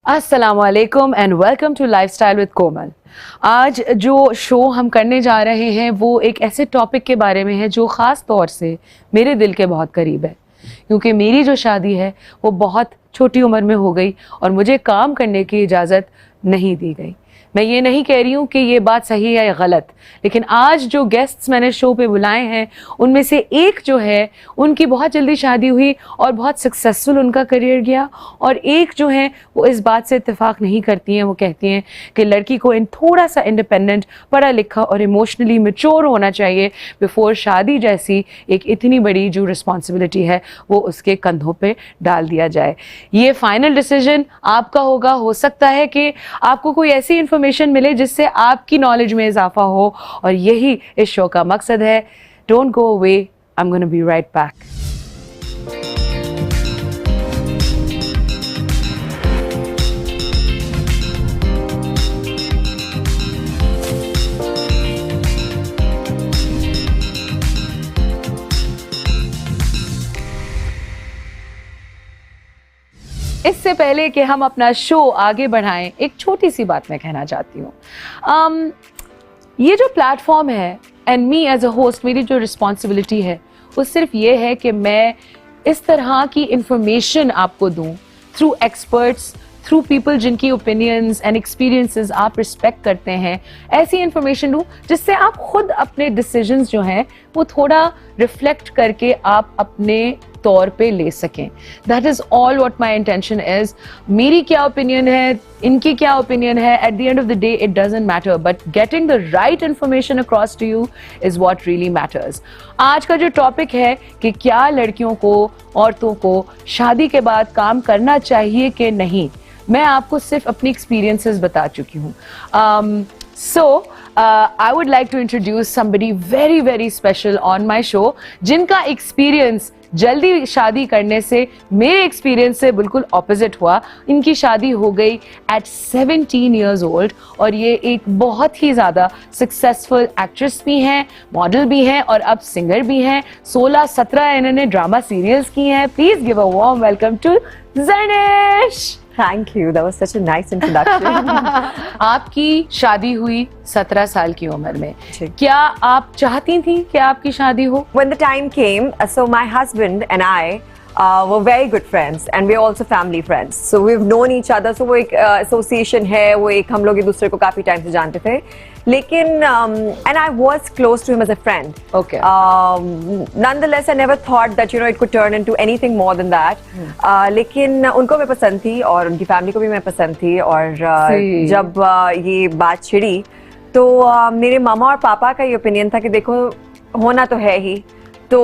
अस्सलामुअलैकुम and welcome to lifestyle with Komal. आज जो शो हम करने जा रहे हैं वो एक ऐसे टॉपिक के बारे में है जो ख़ास तौर से मेरे दिल के बहुत करीब है, क्योंकि मेरी जो शादी है वो बहुत छोटी उम्र में हो गई और मुझे काम करने की इजाज़त नहीं दी गई। मैं ये नहीं कह रही हूँ कि ये बात सही है या गलत, लेकिन आज जो गेस्ट्स मैंने शो पे बुलाए हैं उनमें से एक जो है उनकी बहुत जल्दी शादी हुई और बहुत सक्सेसफुल उनका करियर गया, और एक जो है वो इस बात से इत्तेफाक नहीं करती हैं। वो कहती हैं कि लड़की को थोड़ा सा इंडिपेंडेंट, पढ़ा लिखा और इमोशनली मैच्योर होना चाहिए बिफोर शादी जैसी एक इतनी बड़ी जो रिस्पॉन्सिबिलिटी है वो उसके कंधों पे डाल दिया जाए। ये फाइनल डिसीजन आपका होगा। हो सकता है कि आपको कोई ऐसी इंफॉर्मेशन मिले जिससे आपकी नॉलेज में इजाफा हो, और यही इस शो का मकसद है। Don't go away, I am gonna be right back. इससे पहले कि हम अपना शो आगे बढ़ाएं, एक छोटी सी बात मैं कहना चाहती हूँ। ये जो प्लेटफॉर्म है and me as a host, मेरी जो रिस्पॉन्सिबिलिटी है वो सिर्फ ये है कि मैं इस तरह की इंफॉर्मेशन आपको दूँ थ्रू एक्सपर्ट्स, थ्रू पीपल जिनकी ओपिनियंस एंड एक्सपीरियंसेस आप रिस्पेक्ट करते हैं। ऐसी इंफॉर्मेशन दूँ जिससे आप खुद अपने डिसीजंस जो हैं वो थोड़ा रिफ्लेक्ट करके आप अपने तौर पे ले सकें। That is all what my intention is. मेरी क्या ओपिनियन है, इनकी क्या ओपिनियन है, at the end of the day it doesn't matter, but getting the right information across to you is what really matters. आज का जो टॉपिक है कि क्या लड़कियों को, औरतों को शादी के बाद काम करना चाहिए कि नहीं, मैं आपको सिर्फ अपनी एक्सपीरियंसेस बता चुकी हूँ। I would like to introduce somebody very very special on my show, जिनका एक्सपीरियंस जल्दी शादी करने से मेरे एक्सपीरियंस से बिल्कुल ऑपोजिट हुआ। इनकी शादी हो गई एट 17 years old, और ये एक बहुत ही ज़्यादा सक्सेसफुल एक्ट्रेस भी हैं, मॉडल भी हैं और अब सिंगर भी हैं। 16-17 इन्होंने ड्रामा सीरियल्स की हैं। Please give a warm welcome to Zarnish. Thank you. That was such a nice introduction. आपकी शादी हुई 17 साल की उम्र में। जी। क्या आप चाहती थी कि आपकी शादी हो? When the time came, so my husband and I were very good friends, and we're also family friends. So we've known each other. So वो एक association है, वो एक हम लोग एक दूसरे को काफी टाइम से जानते थे। लेकिन and I was close to him as a friend. Okay. Nonetheless, I never thought that it could turn into anything more than that. लेकिन उनको मैं पसंद थी और उनकी फैमिली को भी मैं पसंद थी, और जब ये बात छिड़ी तो मेरे मामा और पापा का ये ओपिनियन था कि देखो होना तो है ही, तो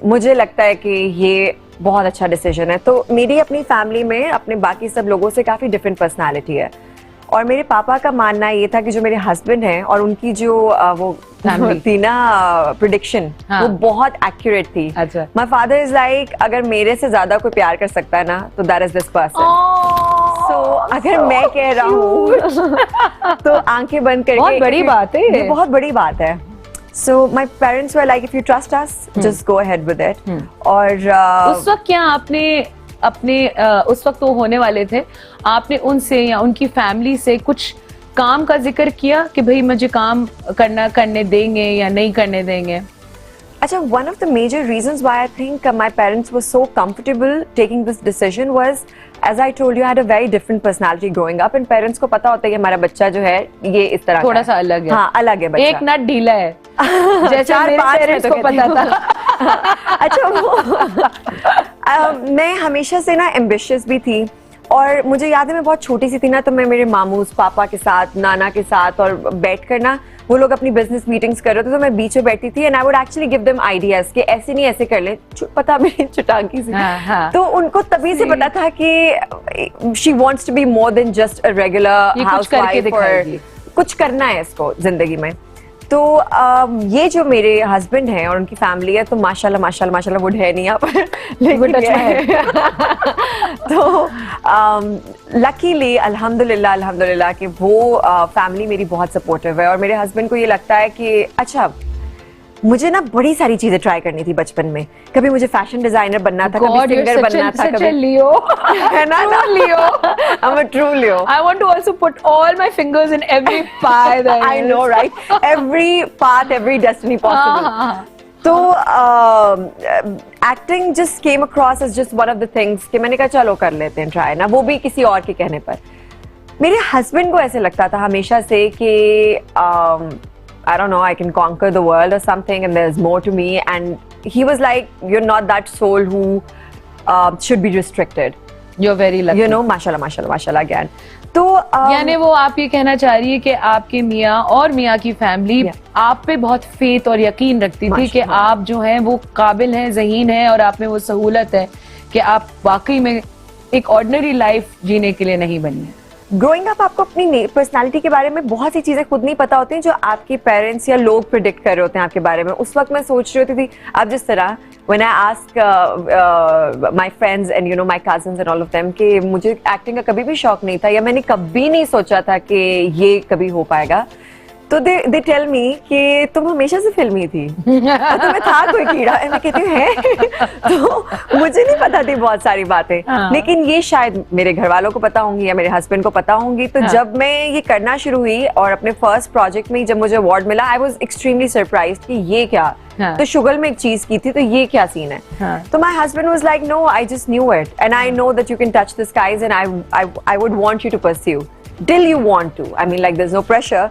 मुझे लगता है कि ये बहुत अच्छा डिसीजन है। तो मेरी अपनी फैमिली में अपने बाकी सब लोगों से काफ़ी डिफरेंट पर्सनालिटी है, और मेरे पापा का मानना ये था कि जो मेरे हस्बैंड हैं और उनकी जो वो थी ना प्रेडिक्शन, वो बहुत एक्यूरेट थी। अच्छा। माय फादर इज लाइक, अगर मेरे से ज्यादा कोई प्यार कर सकता है ना तो दैट इज दिस पर्सन। सो अगर मैं कह रहा हूँ तो आंखें बंद करके, बहुत बड़ी बात है ये, बहुत बड़ी बात है। So my parents were like, if you trust us, just go ahead with it. और उस वक्त क्या आपने अपने उस वक्त वो होने वाले थे, आपने उनसे या उनकी फैमिली से कुछ काम का जिक्र किया कि भाई मुझे काम करने देंगे या नहीं करने देंगे? अच्छा, one of the major reasons why I think my parents were so comfortable taking this decision was, as I told you, I had a very different personality growing up, and parents को पता होता है कि हमारा बच्चा जो है ये इस तरह थोड़ा सा अलग है। हाँ, अलग है बच्चा। एक नट ढीला है जैसा मेरे पेरेंट्स को पता था। अच्छा, मैं हमेशा से ना एम्बिशियस भी थी, और मुझे याद है मैं बहुत छोटी सी थी ना, तो मैं मेरे मामूस पापा के साथ, नाना के साथ और बैठ कर ना, वो लोग अपनी बिजनेस मीटिंग्स कर रहे थे तो मैं बीच में बैठती थी, and I would actually give them ideas कि ऐसे नहीं ऐसे कर ले, पता मेरी चुटांकी से। तो उनको तभी से पता था कि she wants to be more than just a regular housewife, और कुछ करना है इसको जिंदगी में। तो ये जो मेरे हस्बैंड हैं और उनकी फैमिली है, तो माशाल्लाह माशाल्लाह माशाल्लाह वुड है नहीं यहाँ पर, लेकिन तो लकीली अल्हम्दुलिल्लाह अल्हम्दुलिल्लाह कि वो फैमिली मेरी बहुत सपोर्टिव है, और मेरे हस्बैंड को ये लगता है कि अच्छा मुझे ना बड़ी सारी चीजें ट्राई करनी थी बचपन में। कभी मुझे फैशन डिजाइनर बनना था, कभी सिंगर बनना था, कभी लियो है ना लियो I'm a true Leo. I want to also put all my fingers in every pie that I know, right? Every path, every destiny possible. हाँ. तो acting just came across as just one of the things कि मैंने कहा चलो कर लेते हैं try ना, वो भी किसी और के कहने पर। मेरे हस्बैंड को ऐसे लगता था हमेशा से कि I don't know, I can conquer the world or something and there's more to me, and he was like, you're not that soul who should be restricted. You're very lucky. You know, mashallah, mashallah, mashallah again. तो यानी वो आप ये कहना चाह रही है कि आपके मियाँ और मियाँ की फैमिली आप पे बहुत फेथ और यकीन रखती थी कि आप जो हैं वो काबिल हैं, ज़हीन हैं और आप में वो सहूलत है कि आप वाकई में एक ऑर्डिनरी लाइफ जीने के लिए नहीं बनी है। ग्रोइंग अप आपको अपनी पर्सनालिटी के बारे में बहुत सी चीजें खुद नहीं पता होती हैं जो आपके पेरेंट्स या लोग प्रिडिक्ट कर रहे होते हैं आपके बारे में। उस वक्त मैं सोच रही होती थी, अब जिस तरह when I ask my friends and you know my cousins and all of them कि मुझे एक्टिंग का कभी भी शौक नहीं था या मैंने कभी नहीं सोचा था कि ये कभी हो पाएगा, तो they tell me कि तुम हमेशा से फिल्मी थी और तुम्हें था कोई कीड़ा। मैं कहती हूँ है तो मुझे नहीं पता थी बहुत सारी बातें, लेकिन ये शायद मेरे घर वालों को पता होंगी या मेरे हस्बैंड को पता होंगी। तो जब मैं ये करना शुरू हुई और अपने फर्स्ट प्रोजेक्ट में जब मुझे अवार्ड मिला, आई वॉज एक्सट्रीमली सरप्राइज्ड कि ये क्या, तो शुगर में एक चीज की थी तो ये क्या सीन है। तो my husband was like no, I just knew it and I know that you can touch the skies and I would want you to pursue till you want to, I mean like there is no pressure.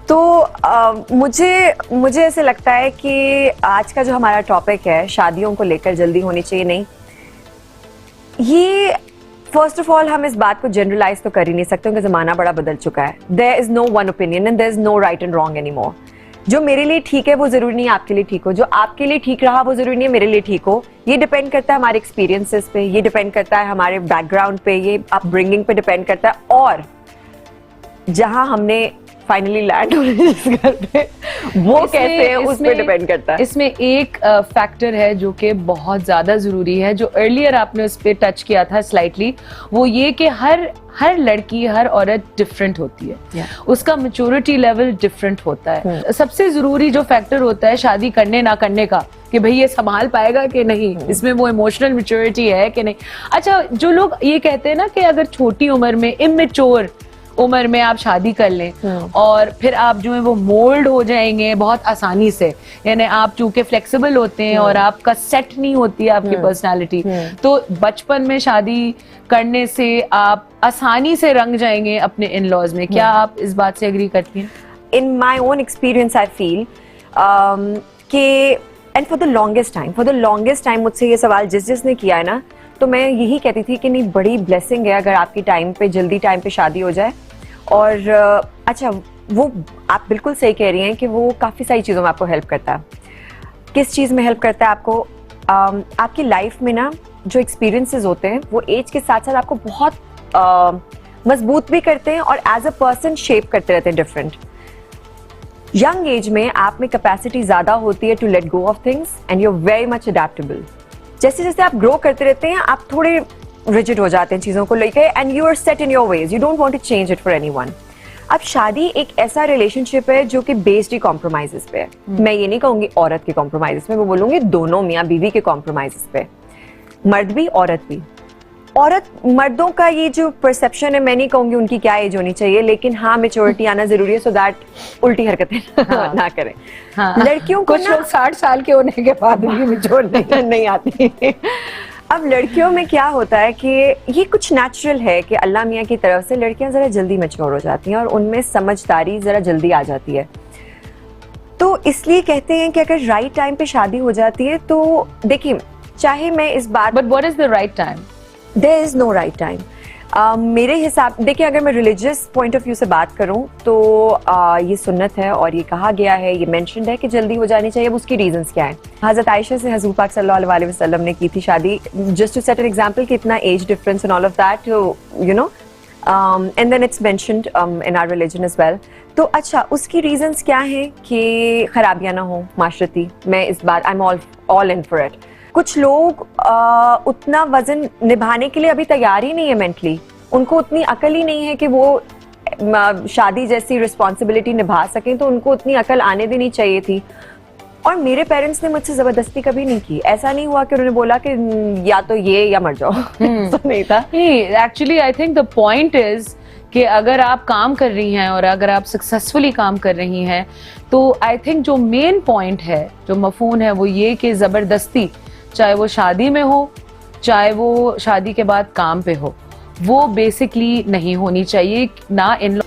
तो मुझे ऐसे लगता है कि आज का जो हमारा टॉपिक है शादियों को लेकर, जल्दी होनी चाहिए नहीं, ये फर्स्ट ऑफ ऑल हम इस बात को जनरलाइज तो कर ही नहीं सकते क्योंकि जमाना बड़ा बदल चुका है। There is no one opinion and there is no right and wrong anymore. जो मेरे लिए ठीक है वो जरूरी नहीं आपके लिए ठीक हो, जो आपके लिए ठीक रहा वो जरूरी नहीं है मेरे लिए ठीक हो। ये डिपेंड करता है हमारे एक्सपीरियंसेस पे, ये डिपेंड करता है हमारे बैकग्राउंड पे, ये अपब्रिंगिंग पे डिपेंड करता है, और जहां हमने फाइनली लैंड होने जिस घर पे वो कैसे है उस पे डिपेंड करता है। इसमें एक फैक्टर है जो कि बहुत ज्यादा जरूरी है, जो अर्लियर आपने उस पे टच किया था स्लाइटली, वो ये कि हर लड़की, हर औरत डिफरेंट होती है, उसका मैच्योरिटी लेवल डिफरेंट होता है। सबसे जरूरी जो फैक्टर होता है शादी करने ना करने का कि भाई ये संभाल पाएगा कि नहीं, इसमें वो इमोशनल मैच्योरिटी है कि नहीं। अच्छा, जो लोग ये कहते हैं ना कि अगर छोटी उम्र में, इमेच्योर उम्र में आप शादी कर लें और फिर आप जो है वो मोल्ड हो जाएंगे बहुत आसानी से, यानी आप चूंकि फ्लेक्सिबल होते हैं और आपका सेट नहीं होती है आपकी पर्सनालिटी, तो बचपन में शादी करने से आप आसानी से रंग जाएंगे अपने इन लॉज में। क्या आप इस बात से एग्री करती हैं? In my own experience I feel कि and for the longest time मुझसे ये सवाल जिसने किया है ना, तो मैं यही कहती थी कि नहीं, बड़ी ब्लेसिंग है अगर आपकी जल्दी टाइम पे शादी हो जाए। और अच्छा, वो आप बिल्कुल सही कह रही हैं कि वो काफ़ी सारी चीज़ों में आपको हेल्प करता है। किस चीज़ में हेल्प करता है आपको? आपकी लाइफ में ना जो एक्सपीरियंसेस होते हैं वो एज के साथ साथ आपको बहुत मजबूत भी करते हैं और एज अ पर्सन शेप करते रहते हैं डिफरेंट। यंग एज में आप में कैपेसिटी ज़्यादा होती है to let go of things and you are very much adaptable. जैसे जैसे आप ग्रो करते रहते हैं आप थोड़े रिजिड हो जाते हैं चीज़ों को लेकर and you are set in your ways, you don't want to change it for anyone. अब शादी एक ऐसा रिलेशनशिप है जो कि बेस्ड ही कॉम्प्रोमाइजेस पे है। मैं ये नहीं कहूंगी औरत के कॉम्प्रोमाइजेस में, मैं बोलूंगी दोनों मियाँ बीवी के कॉम्प्रोमाइजेस पे, मर्द भी औरत भी। मर्दों का ये जो परसेप्शन है, मैं नहीं कहूंगी उनकी क्या एज होनी चाहिए, लेकिन हाँ मेच्योरिटी आना जरूरी है सो दैट उल्टी हरकतें ना करें। लड़कियों को कुछ लोग 60 साल के होने के बाद भी मेच्योर नहीं आती। अब लड़कियों में क्या होता है कि ये कुछ नेचुरल है कि अल्लाह मियाँ की तरफ से लड़कियां जरा जल्दी मैच्योर हो जाती हैं और उनमें समझदारी जरा जल्दी आ जाती है। तो इसलिए कहते हैं कि अगर राइट टाइम पे शादी हो जाती है तो देखिए, चाहे मैं इस बात, but what is the right time? There is no right time. मेरे हिसाब, देखिए अगर मैं रिलीजियस पॉइंट ऑफ व्यू से बात करूं तो ये सुन्नत है और ये कहा गया है, ये मेंशन्ड है कि जल्दी हो जानी चाहिए। अब उसकी रीजंस क्या है? हज़रत आयशा से हुज़ूर पाक सल्लल्लाहु अलैहि वसल्लम ने की थी शादी, just to set an example कि इतना age difference and all of that, you know, and then it's mentioned in our religion as well. तो अच्छा, उसकी रीजंस क्या हैं कि खराबियां ना हो माशरती। मैं इस बात, I am all in for it. कुछ लोग उतना वजन निभाने के लिए अभी तैयार ही नहीं है मेंटली, उनको उतनी अकल ही नहीं है कि वो शादी जैसी रिस्पॉन्सिबिलिटी निभा सकें, तो उनको उतनी अकल आने देनी चाहिए थी। और मेरे पेरेंट्स ने मुझसे जबरदस्ती कभी नहीं की। ऐसा नहीं हुआ कि उन्होंने बोला कि या तो ये या मर जाओ। ऐसा नहीं था। Actually I think the point is कि अगर आप काम कर रही हैं और अगर आप सक्सेसफुली काम कर रही हैं तो आई थिंक जो मेन पॉइंट है, जो मफहूम है, वो ये कि ज़बरदस्ती, चाहे वो शादी में हो चाहे वो शादी के बाद काम पे हो, वो बेसिकली नहीं होनी चाहिए। ना इन